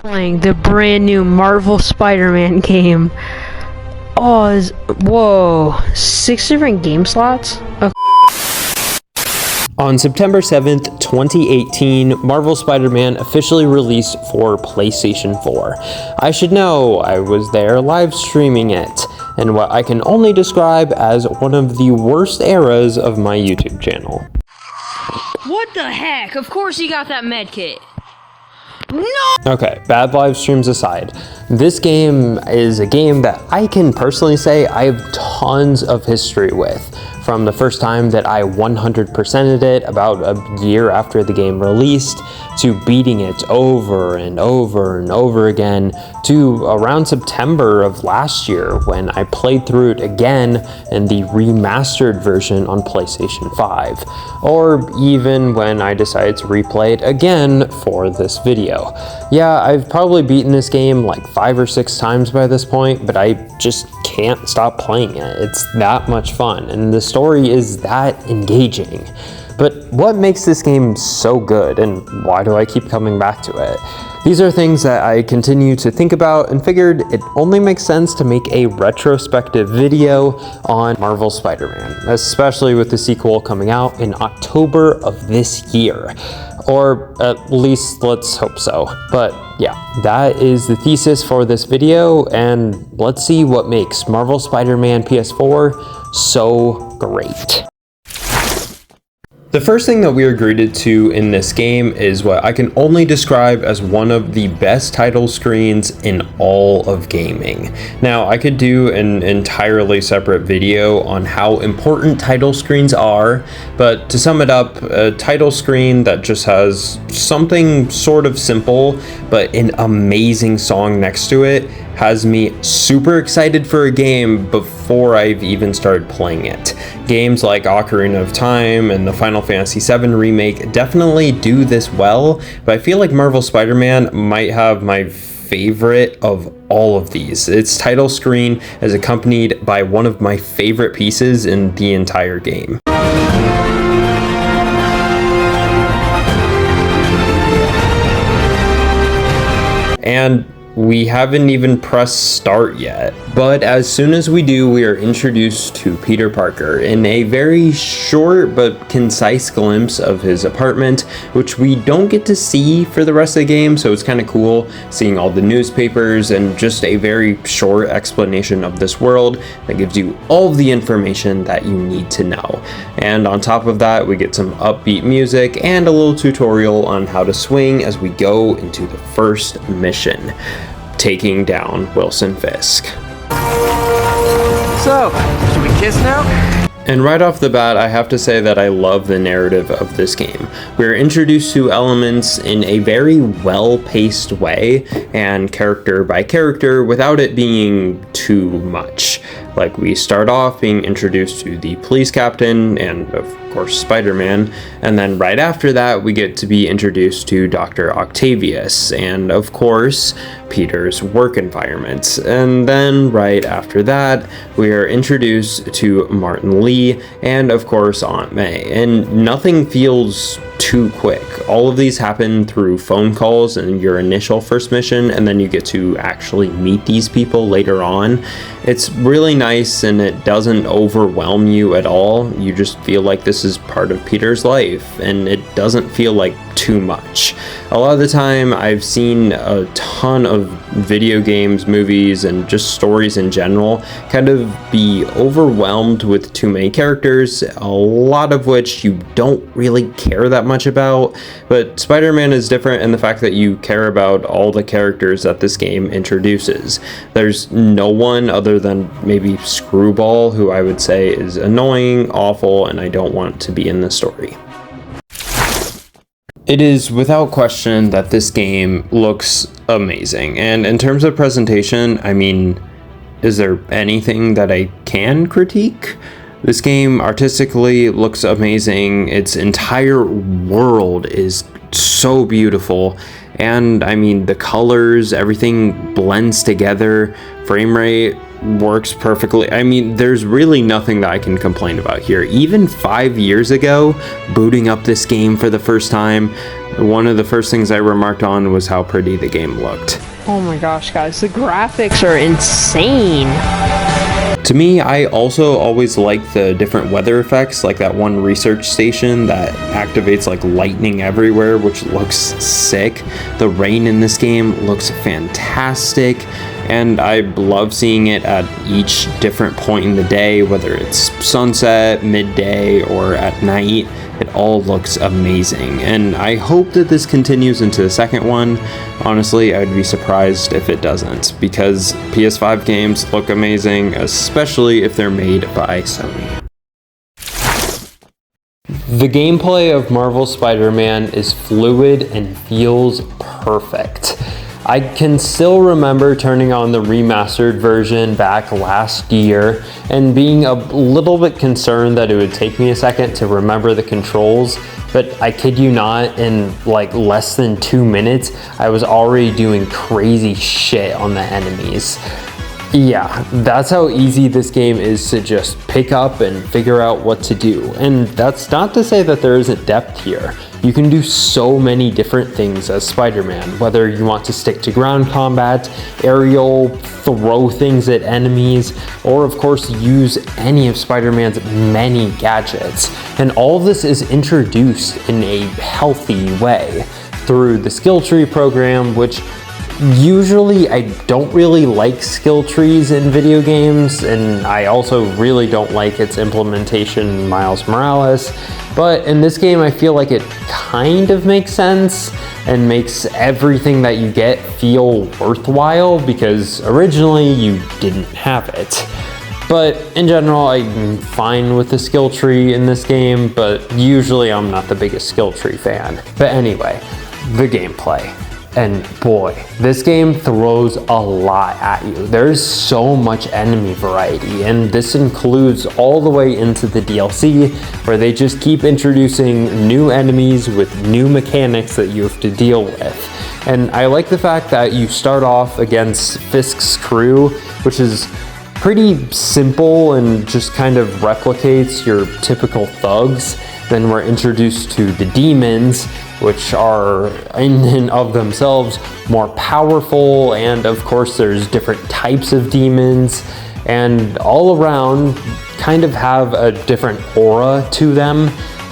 Playing the brand new Marvel Spider-Man game. Oh, whoa, 6 different game slots? Okay. On September 7th, 2018, Marvel Spider-Man officially released for PlayStation 4. I should know, I was there live streaming it, in what I can only describe as one of the worst eras of my YouTube channel. What the heck? Of course you got that medkit. No! Okay, bad live streams aside, this game is a game that I can personally say I have tons of history with. From the first time that I 100%ed it about a year after the game released, to beating it over and over and over again, to around September of last year when I played through it again in the remastered version on PlayStation 5, or even when I decided to replay it again for this video. Yeah, I've probably beaten this game like 5 or 6 times by this point, but I just can't stop playing it. It's that much fun, and the story is that engaging. But what makes this game so good, and why do I keep coming back to it? These are things that I continue to think about and figured it only makes sense to make a retrospective video on Marvel Spider-Man, especially with the sequel coming out in October of this year. Or at least let's hope so. But yeah, that is the thesis for this video, and let's see what makes Marvel Spider-Man PS4 so great. The first thing that we are greeted to in this game is what I can only describe as one of the best title screens in all of gaming. Now, I could do an entirely separate video on how important title screens are, but to sum it up, a title screen that just has something sort of simple, but an amazing song next to it has me super excited for a game before I've even started playing it. Games like Ocarina of Time and the Final Fantasy VII Remake definitely do this well, but I feel like Marvel Spider-Man might have my favorite of all of these. Its title screen is accompanied by one of my favorite pieces in the entire game. And we haven't even pressed start yet, but as soon as we do, we are introduced to Peter Parker in a very short but concise glimpse of his apartment, which we don't get to see for the rest of the game, so it's kind of cool seeing all the newspapers and just a very short explanation of this world that gives you all of the information that you need to know. And on top of that, we get some upbeat music and a little tutorial on how to swing as we go into the first mission, taking down Wilson Fisk. So, should we kiss now? And right off the bat, I have to say that I love the narrative of this game. We're introduced to elements in a very well-paced way, and character by character, without it being too much. Like, we start off being introduced to the police captain and, of course, Spider-Man, and then right after that we get to be introduced to Dr. Octavius and, of course, Peter's work environment. And then right after that we are introduced to Martin Lee and, of course, Aunt May. And nothing feels too quick. All of these happen through phone calls in your initial first mission, and then you get to actually meet these people later on. It's really nice, and it doesn't overwhelm you at all. You just feel like this is part of Peter's life, and it doesn't feel like too much. A lot of the time I've seen a ton of video games, movies, and just stories in general kind of be overwhelmed with too many characters, a lot of which you don't really care that much about. But Spider-Man is different in the fact that you care about all the characters that this game introduces. There's no one other than maybe Screwball, who I would say is annoying, awful, and I don't want to be in the story. It is without question that this game looks amazing, and in terms of presentation, I mean, is there anything that I can critique? This game artistically looks amazing. Its entire world is so beautiful, and I mean, the colors, everything blends together. Frame rate works perfectly. I mean, there's really nothing that I can complain about here. Even 5 years ago, booting up this game for the first time, one of the first things I remarked on was how pretty the game looked. Oh my gosh, guys, the graphics are insane. To me, I also always like the different weather effects, like that one research station that activates like lightning everywhere, which looks sick. The rain in this game looks fantastic, and I love seeing it at each different point in the day, whether it's sunset, midday, or at night. It all looks amazing, and I hope that this continues into the second one. Honestly, I'd be surprised if it doesn't, because PS5 games look amazing, especially if they're made by Sony. The gameplay of Marvel Spider-Man is fluid and feels perfect. I can still remember turning on the remastered version back last year and being a little bit concerned that it would take me a second to remember the controls, but I kid you not, in like less than 2 minutes, I was already doing crazy shit on the enemies. Yeah, that's how easy this game is to just pick up and figure out what to do. And that's not to say that there isn't depth here. You can do so many different things as Spider-Man, whether you want to stick to ground combat, aerial, throw things at enemies, or of course use any of Spider-Man's many gadgets. And all of this is introduced in a healthy way through the skill tree program, which usually I don't really like skill trees in video games, and I also really don't like its implementation in Miles Morales, but in this game I feel like it kind of makes sense and makes everything that you get feel worthwhile, because originally you didn't have it. But in general, I'm fine with the skill tree in this game, but usually I'm not the biggest skill tree fan. But anyway, the gameplay. And boy, this game throws a lot at you. There's so much enemy variety, and this includes all the way into the DLC, where they just keep introducing new enemies with new mechanics that you have to deal with. And I like the fact that you start off against Fisk's crew, which is pretty simple and just kind of replicates your typical thugs. Then we're introduced to the demons, which are in and of themselves more powerful, and of course there's different types of demons, and all around kind of have a different aura to them.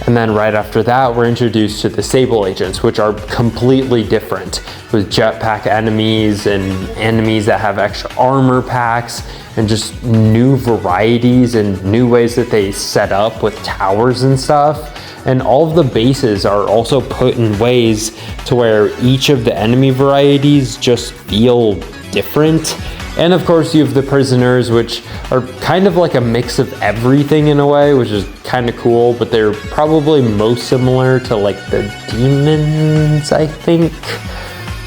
And then right after that, we're introduced to the Sable Agents, which are completely different, with jetpack enemies and enemies that have extra armor packs, and just new varieties and new ways that they set up with towers and stuff. And all of the bases are also put in ways to where each of the enemy varieties just feel different. And of course you have the prisoners, which are kind of like a mix of everything in a way, which is kind of cool, but they're probably most similar to like the demons, I think.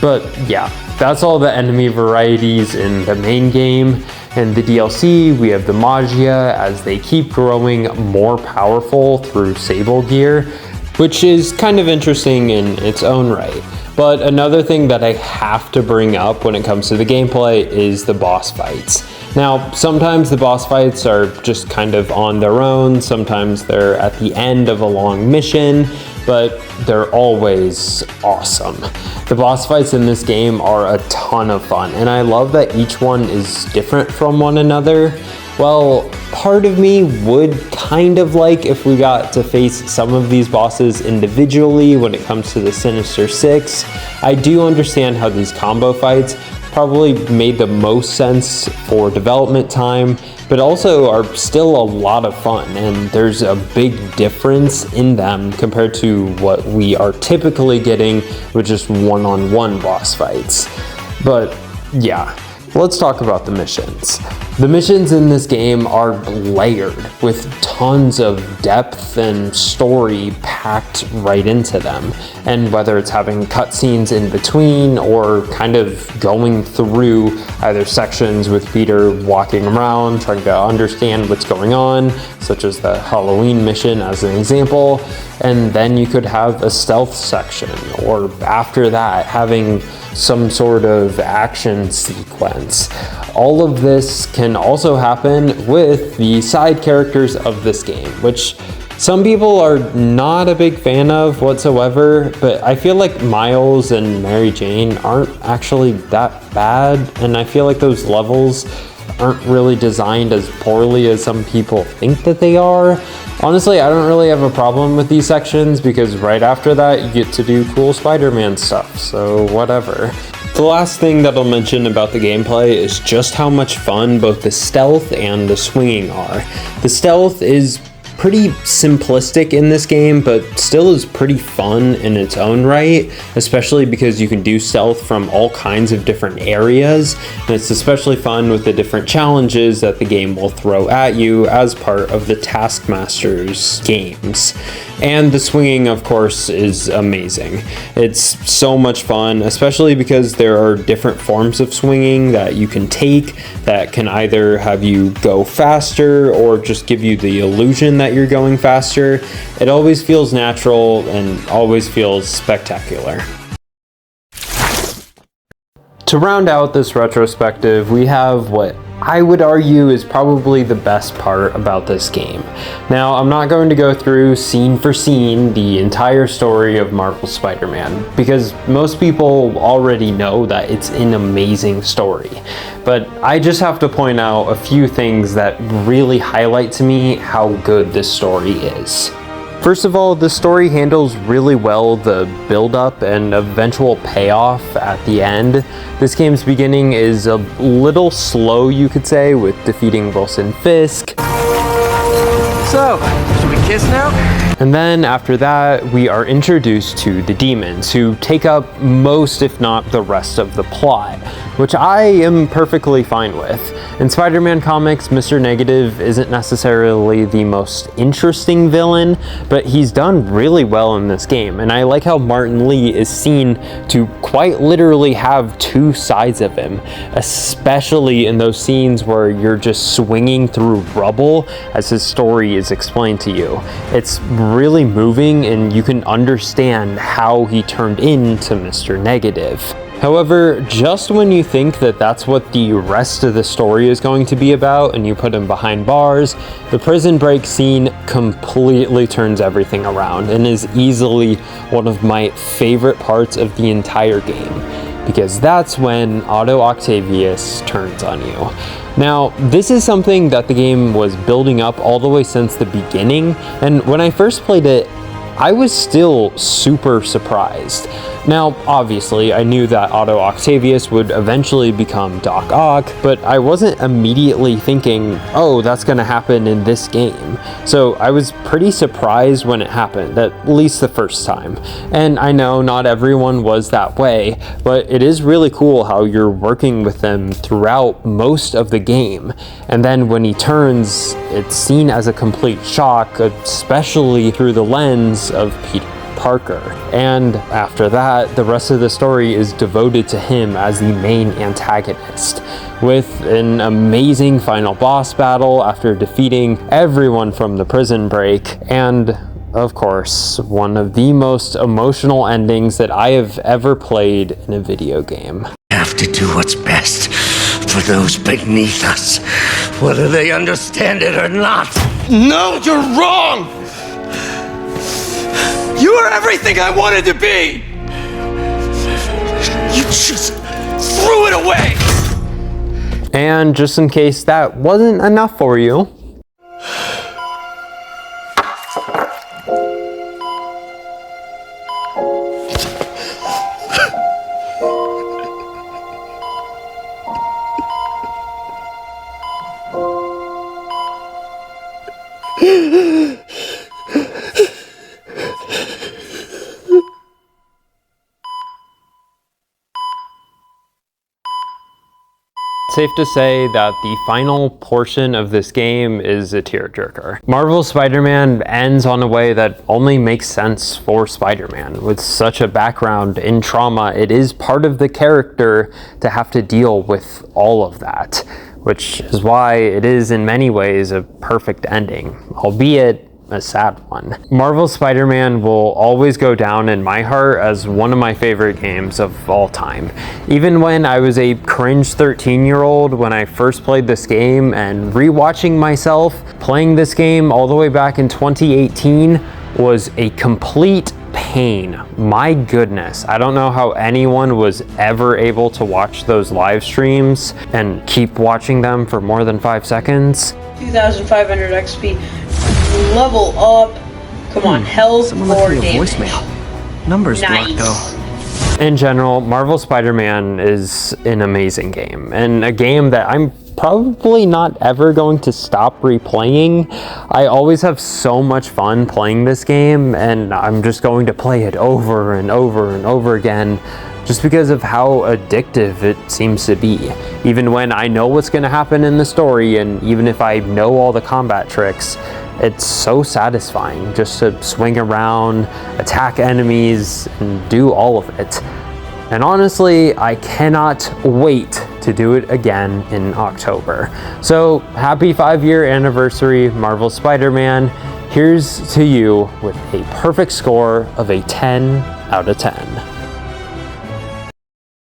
But yeah, that's all the enemy varieties in the main game. In the DLC, we have the Mania as they keep growing more powerful through Sable gear, which is kind of interesting in its own right. But another thing that I have to bring up when it comes to the gameplay is the boss fights. Now, sometimes the boss fights are just kind of on their own, sometimes they're at the end of a long mission, but they're always awesome. The boss fights in this game are a ton of fun, and I love that each one is different from one another. Well, part of me would kind of like if we got to face some of these bosses individually when it comes to the Sinister Six. I do understand how these combo fights probably made the most sense for development time, but also are still a lot of fun, and there's a big difference in them compared to what we are typically getting with just one-on-one boss fights. But yeah, let's talk about the missions. The missions in this game are layered with tons of depth and story packed right into them. And whether it's having cutscenes in between or kind of going through either sections with Peter walking around, trying to understand what's going on, such as the Halloween mission as an example, and then you could have a stealth section, or after that, having some sort of action sequence. All of this can also happen with the side characters of this game, which some people are not a big fan of whatsoever, but I feel like Miles and Mary Jane aren't actually that bad, and I feel like those levels aren't really designed as poorly as some people think that they are. Honestly, I don't really have a problem with these sections because right after that you get to do cool Spider-Man stuff, so whatever. The last thing that I'll mention about the gameplay is just how much fun both the stealth and the swinging are. The stealth is pretty simplistic in this game, but still is pretty fun in its own right, especially because you can do stealth from all kinds of different areas, and it's especially fun with the different challenges that the game will throw at you as part of the Taskmaster's games. And the swinging, of course, is amazing. It's so much fun, especially because there are different forms of swinging that you can take that can either have you go faster or just give you the illusion that you're going faster. It always feels natural and always feels spectacular. To round out this retrospective, we have what I would argue is probably the best part about this game. Now, I'm not going to go through scene for scene the entire story of Marvel's Spider-Man, because most people already know that it's an amazing story. But I just have to point out a few things that really highlight to me how good this story is. First of all, the story handles really well the build-up and eventual payoff at the end. This game's beginning is a little slow, you could say, with defeating Wilson Fisk. So, should we kiss now? And then after that, we are introduced to the demons, who take up most, if not the rest of the plot, which I am perfectly fine with. In Spider-Man comics, Mr. Negative isn't necessarily the most interesting villain, but he's done really well in this game, and I like how Martin Lee is seen to quite literally have two sides of him, especially in those scenes where you're just swinging through rubble as his story is explained to you. It's really moving, and you can understand how he turned into Mr. Negative. However, just when you think that that's what the rest of the story is going to be about and you put him behind bars, the prison break scene completely turns everything around and is easily one of my favorite parts of the entire game, because that's when Otto Octavius turns on you. Now, this is something that the game was building up all the way since the beginning, and when I first played it, I was still super surprised. Now, obviously, I knew that Otto Octavius would eventually become Doc Ock, but I wasn't immediately thinking, oh, that's gonna happen in this game. So I was pretty surprised when it happened, at least the first time. And I know not everyone was that way, but it is really cool how you're working with them throughout most of the game. And then when he turns, it's seen as a complete shock, especially through the lens of Peter Parker. And after that, the rest of the story is devoted to him as the main antagonist, with an amazing final boss battle after defeating everyone from the prison break, and of course, one of the most emotional endings that I have ever played in a video game. Have to do what's best for those beneath us, whether they understand it or not. No, you're wrong! You are everything I wanted to be! You just threw it away! And just in case that wasn't enough for you, safe to say that the final portion of this game is a tearjerker. Marvel's Spider-Man ends on a way that only makes sense for Spider-Man. With such a background in trauma, it is part of the character to have to deal with all of that, which is why it is in many ways a perfect ending, albeit a sad one. Marvel Spider-Man will always go down in my heart as one of my favorite games of all time. Even when I was a cringe 13-year-old when I first played this game, and rewatching myself playing this game all the way back in 2018 was a complete pain. My goodness, I don't know how anyone was ever able to watch those live streams and keep watching them for more than 5 seconds. 2,500 XP. Level up. Come on, hell for damage. Numbers Nice. blocked though. In general, Marvel Spider-Man is an amazing game, and a game that I'm probably not ever going to stop replaying. I always have so much fun playing this game, and I'm just going to play it over and over and over again just because of how addictive it seems to be. Even when I know what's going to happen in the story, and even if I know all the combat tricks, it's so satisfying just to swing around, attack enemies, and do all of it. And honestly, I cannot wait to do it again in October. So happy 5-year anniversary, Marvel Spider-Man. Here's to you with a perfect score of a 10 out of 10.